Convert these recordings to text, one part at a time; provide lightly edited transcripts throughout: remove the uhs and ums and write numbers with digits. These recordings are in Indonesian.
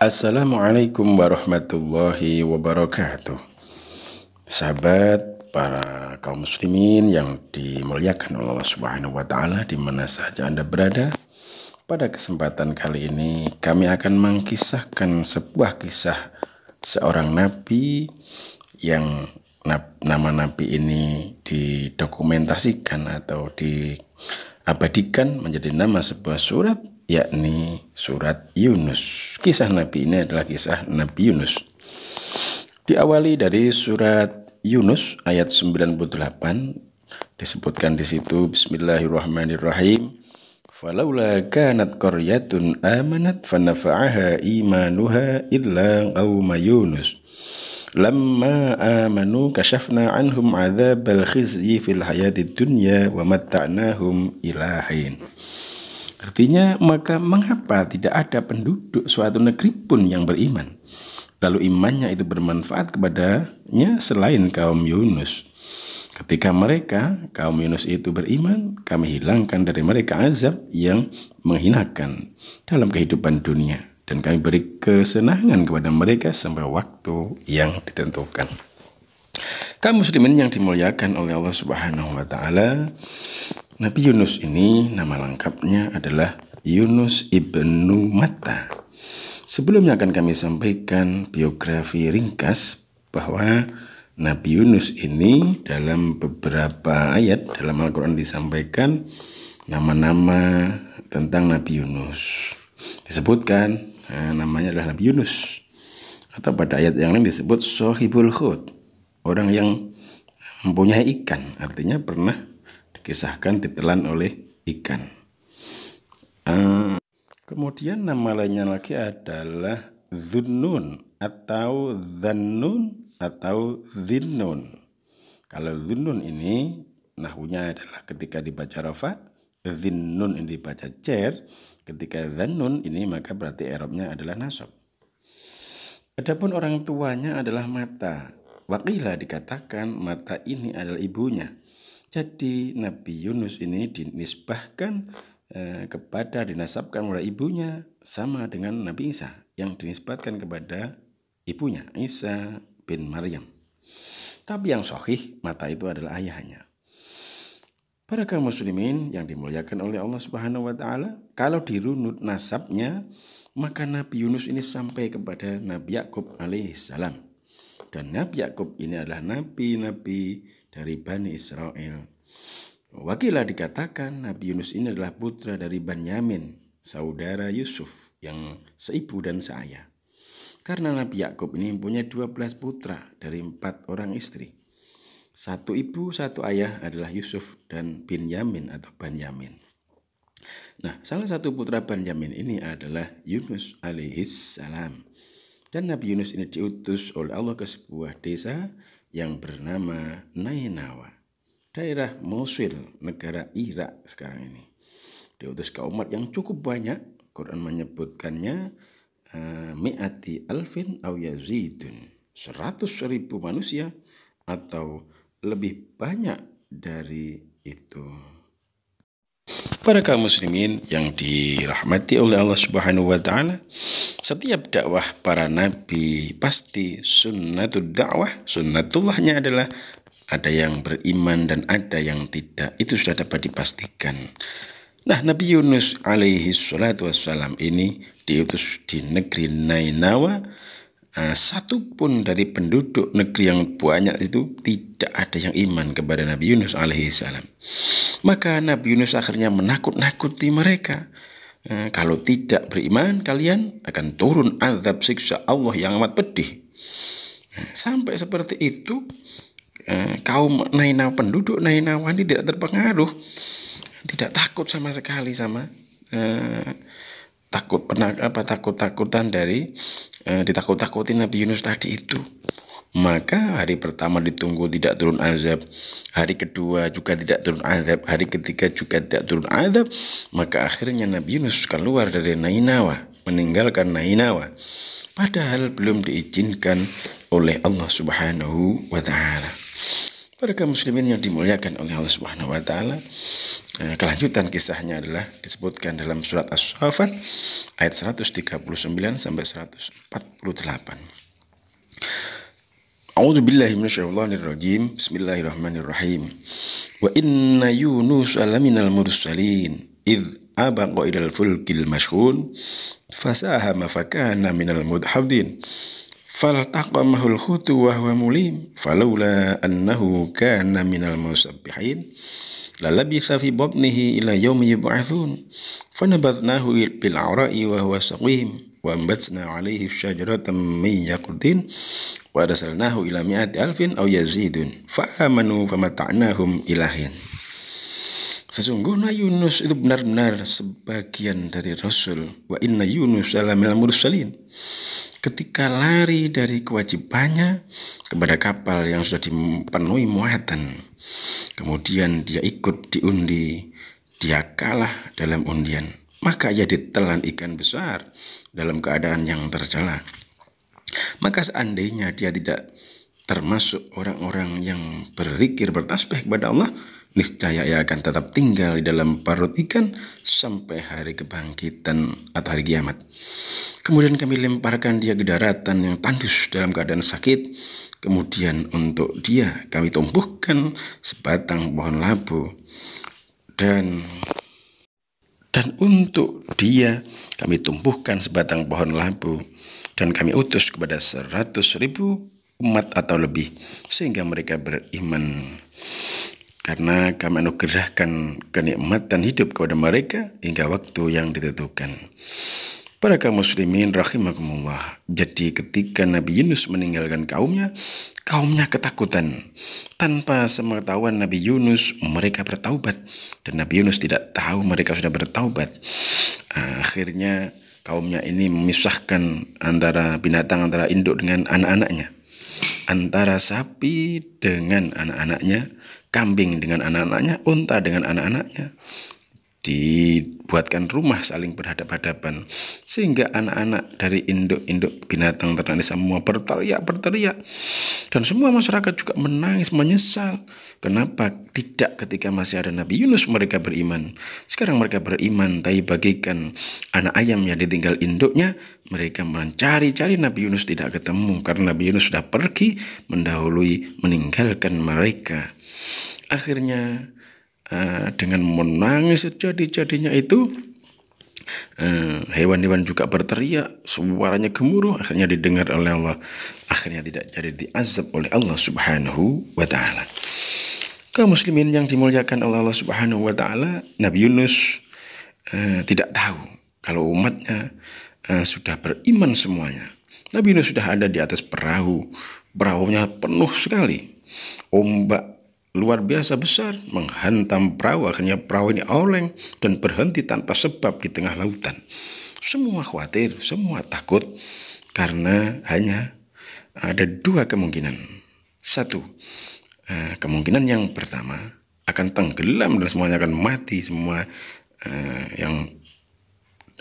Assalamualaikum warahmatullahi wabarakatuh. Sahabat para kaum muslimin yang dimuliakan oleh Allah Subhanahu wa taala di mana saja Anda berada. Pada kesempatan kali ini kami akan mengkisahkan sebuah kisah seorang nabi yang nama nabi ini didokumentasikan atau diabadikan menjadi nama sebuah surat, yakni surat Yunus. Kisah nabi ini adalah kisah Nabi Yunus. Diawali dari surat Yunus ayat 98, disebutkan di situ Bismillahirrahmanirrahim. Falaula kanat qaryatun amanat fanafa'aha imanuha illa qauma Yunus. Lamma amanu kashafna anhum adzabal khizyi fil hayatid dunya wa matta'nahum ila hin. Artinya, maka mengapa tidak ada penduduk suatu negeri pun yang beriman, lalu imannya itu bermanfaat kepadanya selain kaum Yunus. Ketika mereka, kaum Yunus itu beriman, kami hilangkan dari mereka azab yang menghinakan dalam kehidupan dunia, dan kami beri kesenangan kepada mereka sampai waktu yang ditentukan. Kaum muslimin yang dimuliakan oleh Allah Subhanahu wa taala, Nabi Yunus ini nama lengkapnya adalah Yunus ibnu Matta. Sebelumnya akan kami sampaikan biografi ringkas bahwa Nabi Yunus ini dalam beberapa ayat dalam Al-Quran disampaikan nama-nama tentang Nabi Yunus. Disebutkan namanya adalah Nabi Yunus, atau pada ayat yang lain disebut Sohibul Hud, orang yang mempunyai ikan, artinya pernah dikisahkan ditelan oleh ikan. Kemudian nama lainnya lagi adalah Dhunnun atau Dhannun atau Dhinnun. Kalau Dhunnun ini nahwunya adalah ketika dibaca rafa, Dhinnun ini dibaca cer, ketika Dhannun ini maka berarti i'rabnya adalah nasab. Adapun orang tuanya adalah Mata. Waqila dikatakan Mata ini adalah ibunya. Jadi Nabi Yunus ini dinisbahkan dinasabkan oleh ibunya sama dengan Nabi Isa yang dinisbatkan kepada ibunya, Isa bin Maryam. Tapi yang sahih, Mata itu adalah ayahnya. Para kaum muslimin yang dimuliakan oleh Allah Subhanahu wa taala, kalau dirunut nasabnya, maka Nabi Yunus ini sampai kepada Nabi Yakub alaihissalam. Dan Nabi Yakub ini adalah nabi-nabi dari Bani Israel. Wakilah dikatakan Nabi Yunus ini adalah putra dari Banyamin, saudara Yusuf yang seibu dan seayah. Karena Nabi Yakub ini mempunyai 12 putra dari 4 orang istri. Satu ibu, satu ayah adalah Yusuf dan Binyamin atau Banyamin. Nah, salah satu putra Banyamin ini adalah Yunus alaihissalam. Dan Nabi Yunus ini diutus oleh Allah ke sebuah desa yang bernama Nainawa, daerah Mosul, negara Irak sekarang ini. Diutus ke umat yang cukup banyak. Quran menyebutkannya mi'ati alfin aw yazidun, 100.000 manusia atau lebih banyak dari itu. Para kaum muslimin yang dirahmati oleh Allah Subhanahu wa taala, setiap dakwah para nabi pasti sunnatud dakwah, sunnatullahnya adalah ada yang beriman dan ada yang tidak. Itu sudah dapat dipastikan. Nah, Nabi Yunus alaihi salatu wassalam ini diutus di negeri Nainawa. Satu pun dari penduduk negeri yang banyak itu tidak ada yang iman kepada Nabi Yunus alaihi salam. Maka Nabi Yunus akhirnya menakut-nakuti mereka. Kalau tidak beriman, kalian akan turun azab siksa Allah yang amat pedih. Sampai seperti itu, kaum Nainawa, penduduk Nainawa ini tidak terpengaruh, tidak takut sama sekali sama takut-takutan dari ditakut-takutin Nabi Yunus tadi itu. Maka hari pertama ditunggu tidak turun azab, hari kedua juga tidak turun azab, hari ketiga juga tidak turun azab. Maka akhirnya Nabi Yunus keluar dari Nainawa, meninggalkan Nainawa, padahal belum diizinkan oleh Allah Subhanahu wa taala. Para kaum muslimin yang dimuliakan oleh Allah Subhanahu wa taala, Kelanjutan kisahnya adalah disebutkan dalam surat As-Saffat ayat 139 sampai 148. A'udzu billahi minasyaitonir rajim. Bismillahirrahmanirrahim. Wa inna Yunus laminal mursalin id abaqa ilal fulkil mashhun fasahama fakana minal mudhadin faltaqamahul hutu wa huwa mulim falawla annahu kana minal musabbihin lalabitha fi batnihi ila yaumi yub'atsun fanabadnahu bil ara'i wa huwa saqim wa ambatna alaihi syajaratan min yaqtin wa arsalnahu ila mi'ati alfin aw yazidun fa amanu famata'nahum ilahin. Sesungguhnya Yunus itu benar-benar sebagian dari Rasul. Wa inna Yunus minal mursalin. Ketika lari dari kewajibannya kepada kapal yang sudah dipenuhi muatan, kemudian dia ikut diundi, dia kalah dalam undian, maka ia ditelan ikan besar dalam keadaan yang tercela. Maka seandainya dia tidak termasuk orang-orang yang berzikir bertasbih kepada Allah, niscaya ia akan tetap tinggal di dalam perut ikan sampai hari kebangkitan atau hari kiamat. Kemudian kami lemparkan dia ke daratan yang tandus dalam keadaan sakit. Kemudian untuk dia kami tumbuhkan sebatang pohon labu. Dan untuk dia kami tumbuhkan sebatang pohon labu. Dan kami utus kepada 100.000 umat atau lebih, sehingga mereka beriman. Karena kami anugerahkan kenikmatan hidup kepada mereka hingga waktu yang ditentukan. Para kaum muslimin rahimakumullah. Jadi ketika Nabi Yunus meninggalkan kaumnya ketakutan. Tanpa sepengetahuan Nabi Yunus, mereka bertaubat. Dan Nabi Yunus tidak tahu mereka sudah bertaubat. Akhirnya kaumnya ini memisahkan antara binatang, antara induk dengan anak-anaknya, antara sapi dengan anak-anaknya, kambing dengan anak-anaknya, unta dengan anak-anaknya. Dibuatkan rumah saling berhadap-hadapan, sehingga anak-anak dari induk-induk binatang ternak semua berteriak, dan semua masyarakat juga menangis menyesal. Kenapa tidak ketika masih ada Nabi Yunus mereka beriman? Sekarang mereka beriman, tapi bagikan anak ayam yang ditinggal induknya, mereka mencari-cari Nabi Yunus tidak ketemu, karena Nabi Yunus sudah pergi mendahului meninggalkan mereka. Akhirnya dengan menangis sejadi-jadinya itu, hewan-hewan juga berteriak, suaranya gemuruh, akhirnya didengar oleh Allah, akhirnya tidak jadi diazab oleh Allah subhanahu wa ta'ala. Kaum muslimin yang dimuliakan oleh Allah subhanahu wa ta'ala, Nabi Yunus tidak tahu kalau umatnya sudah beriman semuanya. Nabi Yunus sudah ada di atas perahu, perahunya penuh sekali, ombak luar biasa besar menghantam perahu. Akhirnya perahu ini oleng dan berhenti tanpa sebab di tengah lautan. Semua khawatir, semua takut, karena hanya ada dua kemungkinan. Satu, kemungkinan yang pertama akan tenggelam dan semuanya akan mati, semua yang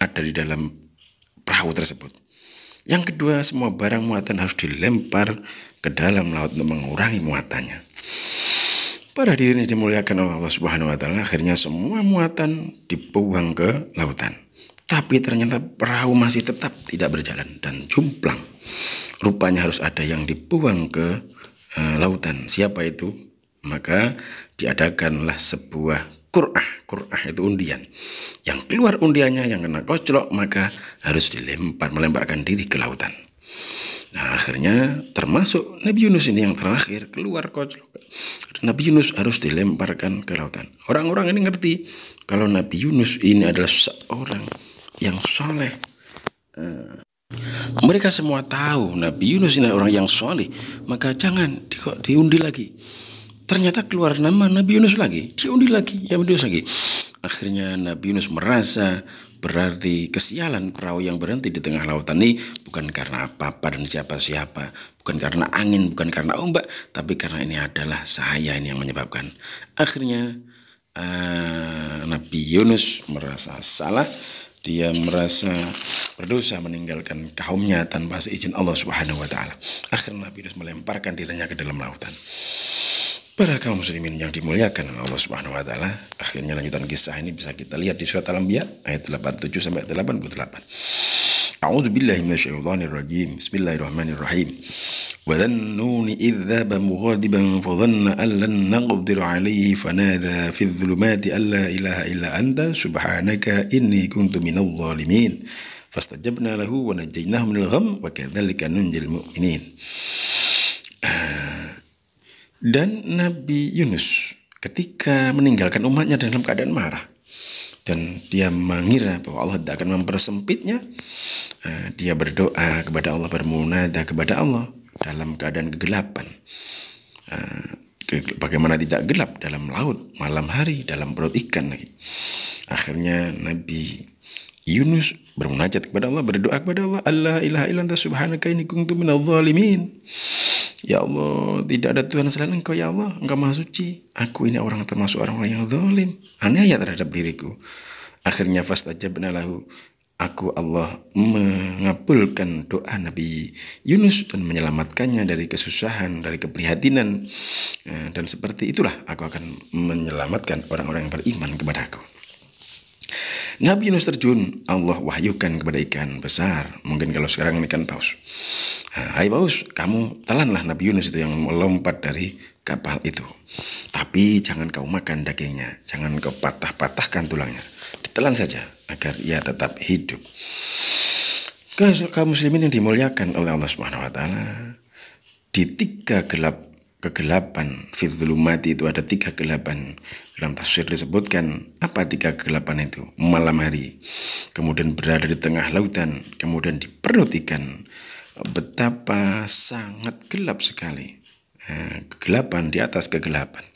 ada di dalam perahu tersebut. Yang kedua, semua barang muatan harus dilempar ke dalam laut untuk mengurangi muatannya. Para hadirin dimuliakan oleh Allah Subhanahu wa taala, akhirnya semua muatan dibuang ke lautan. Tapi ternyata perahu masih tetap tidak berjalan dan jumplang. Rupanya harus ada yang dibuang ke lautan. Siapa itu? Maka diadakanlah sebuah qur'ah. Qur'ah itu undian. Yang keluar undiannya, yang kena koclok, maka harus melemparkan diri ke lautan. Nah, akhirnya termasuk Nabi Yunus ini yang terakhir keluar koclok. Nabi Yunus harus dilemparkan ke lautan. Orang-orang ini ngerti kalau Nabi Yunus ini adalah seorang yang soleh. Mereka semua tahu Nabi Yunus ini orang yang soleh, maka jangan diundi lagi. Ternyata keluar nama Nabi Yunus lagi, diundi lagi, ya Nabi Yunus lagi. Akhirnya Nabi Yunus merasa berarti kesialan perahu yang berhenti di tengah lautan ini bukan karena apa-apa dan siapa-siapa, bukan karena angin, bukan karena ombak, tapi karena ini adalah saya ini yang menyebabkan. Akhirnya Nabi Yunus merasa salah, dia merasa berdosa meninggalkan kaumnya tanpa seizin Allah Subhanahu wa taala. Akhirnya Nabi Yunus melemparkan dirinya ke dalam lautan. Para kaum muslimin yang dimuliakan oleh Allah Subhanahu wa taala, akhirnya lanjutan kisah ini bisa kita lihat di surat Al-Anbiya ayat 87 sampai 88. A'udzu billahi minasyaitonir rajim. Bismillahirrahmanirrahim. Wa dhannuni idh dhaba mughadiban fa dhanna an lan naqdir alayhi fanada fi dhulumati alla ilaha illa anta subhanaka inni kuntu minadh dhalimin. Fastajabna lahu wa najaynahu minal gham wa kadzalika nunjil mu'minin. Dan Nabi Yunus ketika meninggalkan umatnya dalam keadaan marah dan dia mengira bahwa Allah tidak akan mempersempitnya, dia berdoa kepada Allah, bermunajat kepada Allah dalam keadaan kegelapan. Bagaimana tidak gelap dalam laut, malam hari dalam perut ikan lagi. Akhirnya Nabi Yunus bermunajat kepada Allah, berdoa kepada Allah, Allah ilaha illa anta subhanaka inni kuntu minadh dhalimin. Ya Allah, tidak ada Tuhan selain Engkau ya Allah, Engkau Maha Suci. Aku ini termasuk orang-orang yang zalim, aniaya terhadap diriku. Akhirnya fastajabna lahu, aku Allah mengabulkan doa Nabi Yunus dan menyelamatkannya dari kesusahan, dari keprihatinan. Dan seperti itulah aku akan menyelamatkan orang-orang yang beriman kepadaku. Nabi Yunus terjun, Allah wahyukan kepada ikan besar. Mungkin kalau sekarang ini ikan paus. Hai paus, kamu telanlah Nabi Yunus itu yang melompat dari kapal itu. Tapi jangan kau makan dagingnya, jangan kau patah-patahkan tulangnya. Ditelan saja agar ia tetap hidup. Kaum muslimin yang dimuliakan oleh Allah Subhanahu wa taala, di tiga kegelapan fi dzulumati itu ada tiga kegelapan. Dalam tafsir disebutkan apa tiga kegelapan itu? Malam hari, kemudian berada di tengah lautan, kemudian di perut ikan. Betapa sangat gelap sekali. Kegelapan di atas kegelapan.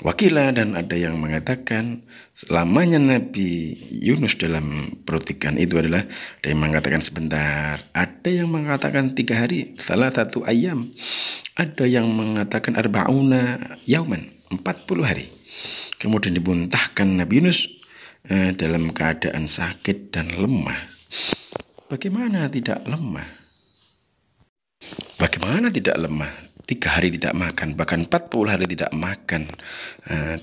Wakilah dan ada yang mengatakan selamanya Nabi Yunus dalam perut ikan itu adalah, ada yang mengatakan sebentar, ada yang mengatakan 3 hari, salah satu ayam, ada yang mengatakan arba'una yauman, 40 hari. Kemudian dimuntahkan Nabi Yunus dalam keadaan sakit dan lemah. Bagaimana tidak lemah? Bagaimana tidak lemah? 3 hari tidak makan, bahkan 40 hari tidak makan,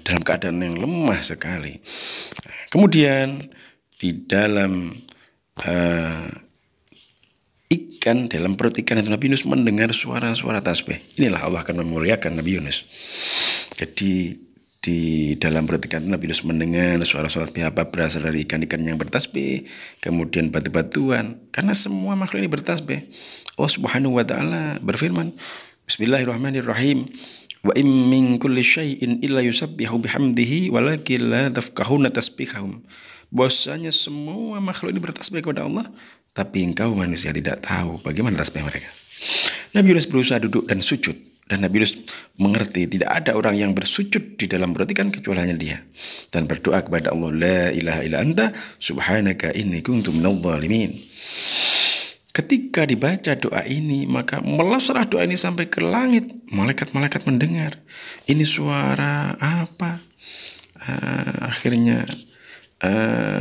dalam keadaan yang lemah sekali. Kemudian di dalam ikan, dalam perut ikan itu Nabi Yunus mendengar suara-suara tasbih. Inilah Allah akan memuliakan Nabi Yunus. Jadi di dalam perut ikan Nabi Yunus mendengar suara-suara apa berasal dari ikan-ikan yang bertasbih, kemudian batu-batuan, karena semua makhluk ini bertasbih. Allah Subhanahu wa taala berfirman, Bismillahirrahmanirrahim. Wa im min kulli syai'in illa yusabbihu bihamdihi walakin la tafqahuna tasbihahum. Bahwasanya semua makhluk ini bertasbih kepada Allah, tapi engkau manusia tidak tahu bagaimana tasbih mereka. Nabi Yunus berusaha duduk dan sujud. Dan Nabi Yunus mengerti tidak ada orang yang bersujud di dalam perut ikan kecuali hanya dia. Dan berdoa kepada Allah, La ilaha illa anta subhanaka inni kuntu minadh dhalimin. Ketika dibaca doa ini, maka melesrah doa ini sampai ke langit. Malaikat-malaikat mendengar. Ini suara apa? Akhirnya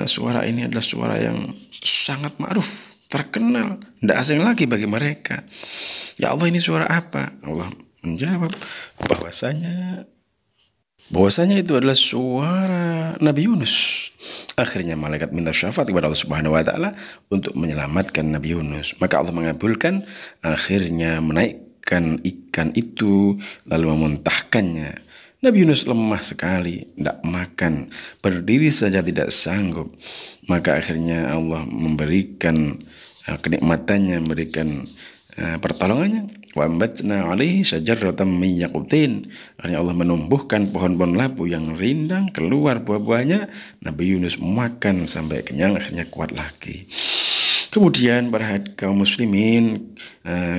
suara ini adalah suara yang sangat ma'ruf, terkenal, tidak asing lagi bagi mereka. Ya Allah, ini suara apa? Allah menjawab bahwasanya itu adalah suara Nabi Yunus. Akhirnya malaikat minta syafaat kepada Allah Subhanahu wa taala untuk menyelamatkan Nabi Yunus. Maka Allah mengabulkan, akhirnya menaikkan ikan itu lalu memuntahkannya. Nabi Yunus lemah sekali, tidak makan, berdiri saja tidak sanggup. Maka akhirnya Allah memberikan kenikmatannya, memberikan pertolongannya. Wa ambatna alaihi syajaratan min yaqutin. Akhirnya Allah menumbuhkan pohon-pohon labu yang rindang, keluar buah-buahnya. Nabi Yunus makan sampai kenyang, akhirnya kuat lagi. Kemudian para kaum muslimin,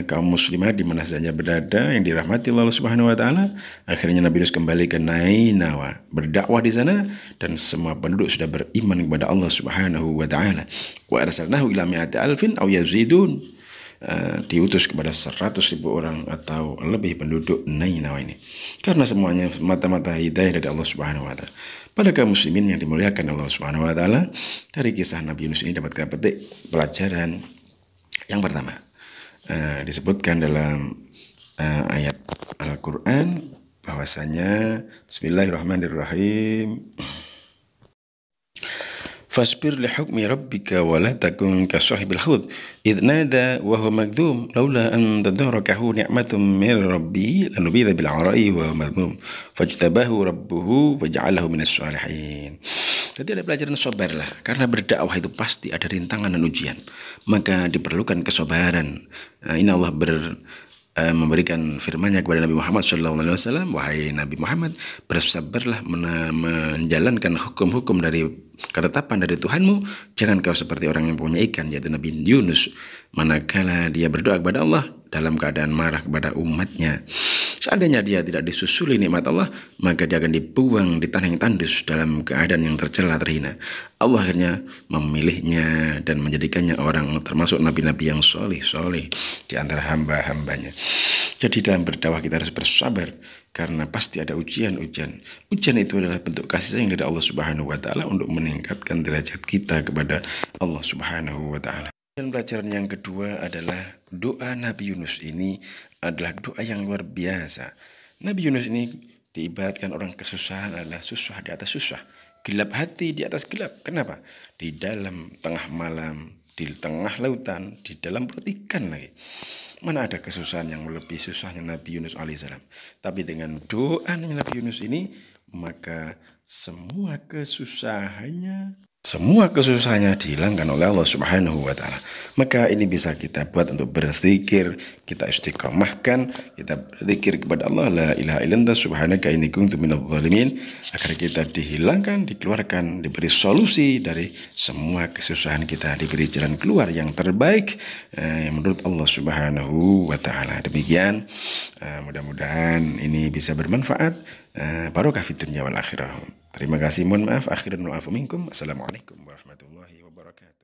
kaum muslimat di mana saja berada yang dirahmati Allah Subhanahu wa taala, akhirnya Nabi Yunus kembali ke Nainawa, berdakwah di sana dan semua penduduk sudah beriman kepada Allah Subhanahu wa taala. Wa arsalnahu ila mi'ati alfin aw yazidun. Diutus kepada 100.000 orang atau lebih penduduk Nainawa ini, karena semuanya mata-mata hidayah dari Allah Subhanahu wa taala. Pada kaum muslimin yang dimuliakan Allah Subhanahu wa taala, dari kisah Nabi Yunus ini dapat kita petik pelajaran yang pertama. Disebutkan dalam ayat Al-Qur'an bahwasanya bismillahirrahmanirrahim. Fasbir li hukmi rabbika wa la takun ka sahibil hud idh nada wa huwa maghdum laula an tadarakahu ni'matun min rabbi lanubidha bil 'ara'i wa madmum fajtabahu rabbuhu faj'alahu minas shalihin. Jadi ada pelajaran sabarlah, karena berdakwah itu pasti ada rintangan dan ujian, maka diperlukan kesabaran. Ini Allah memberikan firman-Nya kepada Nabi Muhammad SAW, wahai Nabi Muhammad, bersabarlah menjalankan hukum-hukum dari ketetapan dari Tuhanmu. Jangan kau seperti orang yang punya ikan, yaitu Nabi Yunus, manakala dia berdoa kepada Allah dalam keadaan marah kepada umatnya. Seandainya dia tidak disusuli nikmat Allah, maka dia akan dibuang di tanah yang tandus dalam keadaan yang tercela terhina. Allah akhirnya memilihnya dan menjadikannya orang termasuk nabi-nabi yang soleh di antara hamba-hambanya. Jadi dalam berdakwah kita harus bersabar, karena pasti ada ujian-ujian. Ujian itu adalah bentuk kasih sayang dari Allah Subhanahu wa Ta'ala untuk meningkatkan derajat kita kepada Allah Subhanahu wa Ta'ala. Dan pelajaran yang kedua adalah doa Nabi Yunus ini adalah doa yang luar biasa. Nabi Yunus ini diibaratkan orang kesusahan adalah susah di atas susah, gelap hati di atas gelap. Kenapa? Di dalam tengah malam, di tengah lautan, di dalam perut ikan lagi. Mana ada kesusahan yang melebihi susahnya Nabi Yunus alaihissalam. Tapi dengan doa Nabi Yunus ini, maka semua kesusahannya dihilangkan oleh Allah Subhanahu wa Ta'ala. Maka ini bisa kita buat untuk berzikir, kita istiqamahkan, kita berzikir kepada Allah, la ilaha illallah subhanaka inni kuntu minadh dhalimin, agar kita dihilangkan, dikeluarkan, diberi solusi dari semua kesusahan kita, diberi jalan keluar yang terbaik menurut Allah Subhanahu wa Ta'ala. Demikian, mudah-mudahan ini bisa bermanfaat. Barokah fid dunya wal akhirah. Terima kasih, mohon maaf, akhiran wa'afu minkum. Assalamualaikum warahmatullahi wabarakatuh.